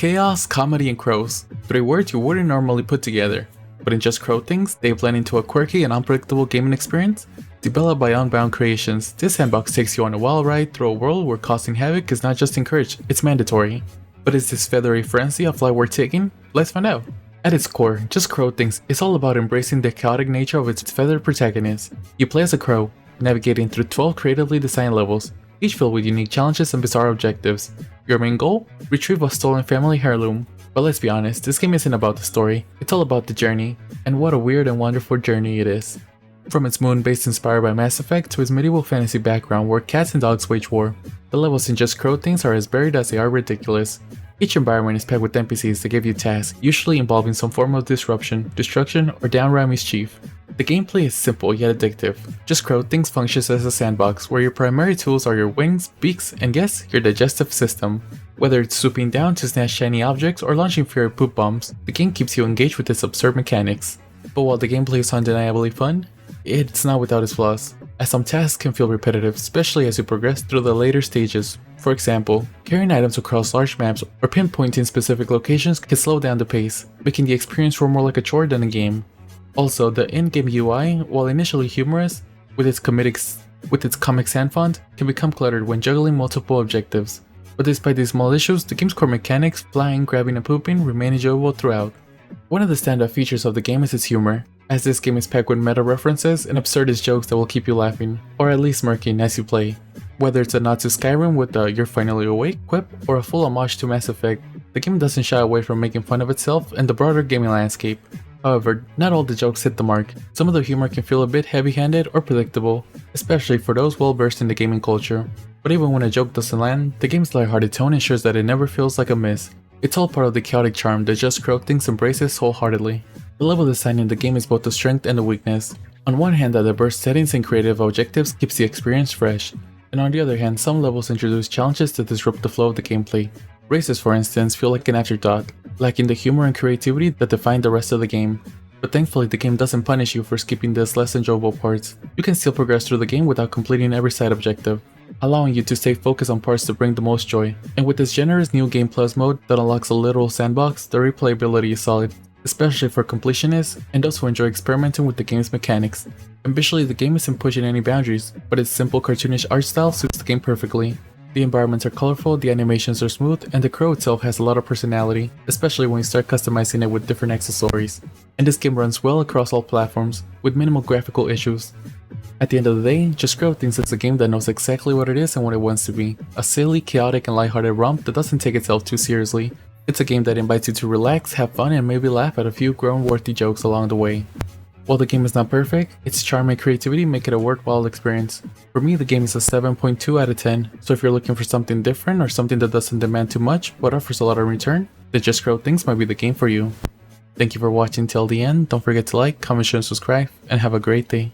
Chaos, comedy, and crows. 3 words you wouldn't normally put together. But in Just Crow Things, they blend into a quirky and unpredictable gaming experience. Developed by Unbound Creations, this sandbox takes you on a wild ride through a world where causing havoc is not just encouraged, it's mandatory. But is this feathery frenzy a flight worth taking? Let's find out. At its core, Just Crow Things is all about embracing the chaotic nature of its feathered protagonist. You play as a crow, navigating through 12 creatively designed levels, each filled with unique challenges and bizarre objectives. Your main goal? Retrieve a stolen family heirloom. But let's be honest, this game isn't about the story, it's all about the journey, and what a weird and wonderful journey it is. From its moon-based inspired by Mass Effect to its medieval fantasy background where cats and dogs wage war, the levels in Just Crow Things are as varied as they are ridiculous. Each environment is packed with NPCs that give you tasks, usually involving some form of disruption, destruction, or downright mischief. The gameplay is simple yet addictive. Just Crow Things functions as a sandbox where your primary tools are your wings, beaks, and yes, your digestive system. Whether it's swooping down to snatch shiny objects or launching fairy poop bombs, the game keeps you engaged with its absurd mechanics. But while the gameplay is undeniably fun, it's not without its flaws, as some tasks can feel repetitive, especially as you progress through the later stages. For example, carrying items across large maps or pinpointing specific locations can slow down the pace, making the experience feel more like a chore than a game. Also, the in-game UI, while initially humorous, with its Comic Sans font, can become cluttered when juggling multiple objectives. But despite these small issues, the game's core mechanics, flying, grabbing, and pooping, remain enjoyable throughout. One of the standout features of the game is its humor, as this game is packed with meta references and absurdist jokes that will keep you laughing, or at least smirking as you play. Whether it's a nod to Skyrim with the "You're finally awake" quip, or a full homage to Mass Effect, the game doesn't shy away from making fun of itself and the broader gaming landscape. However, not all the jokes hit the mark. Some of the humor can feel a bit heavy-handed or predictable, especially for those well-versed in the gaming culture. But even when a joke doesn't land, the game's lighthearted tone ensures that it never feels like a miss. It's all part of the chaotic charm that Just Crow Things embraces wholeheartedly. The level design in the game is both a strength and a weakness. On one hand, the diverse settings and creative objectives keeps the experience fresh, and on the other hand, some levels introduce challenges that disrupt the flow of the gameplay. Races, for instance, feel like an afterthought, lacking the humor and creativity that define the rest of the game. But thankfully, the game doesn't punish you for skipping these less enjoyable parts. You can still progress through the game without completing every side objective, allowing you to stay focused on parts that bring the most joy. And with this generous new Game Plus mode that unlocks a literal sandbox, the replayability is solid, especially for completionists and those who enjoy experimenting with the game's mechanics. Ambitiously, the game isn't pushing any boundaries, but its simple cartoonish art style suits the game perfectly. The environments are colorful, the animations are smooth, and the crow itself has a lot of personality, especially when you start customizing it with different accessories. And this game runs well across all platforms, with minimal graphical issues. At the end of the day, Just Crow thinks it's a game that knows exactly what it is and what it wants to be. A silly, chaotic, and lighthearted romp that doesn't take itself too seriously. It's a game that invites you to relax, have fun, and maybe laugh at a few grown-worthy jokes along the way. While the game is not perfect, its charm and creativity make it a worthwhile experience. For me, the game is a 7.2 out of 10, so if you're looking for something different or something that doesn't demand too much but offers a lot in return, then Just Crow Things might be the game for you. Thank you for watching till the end, don't forget to like, comment, share, and subscribe, and have a great day.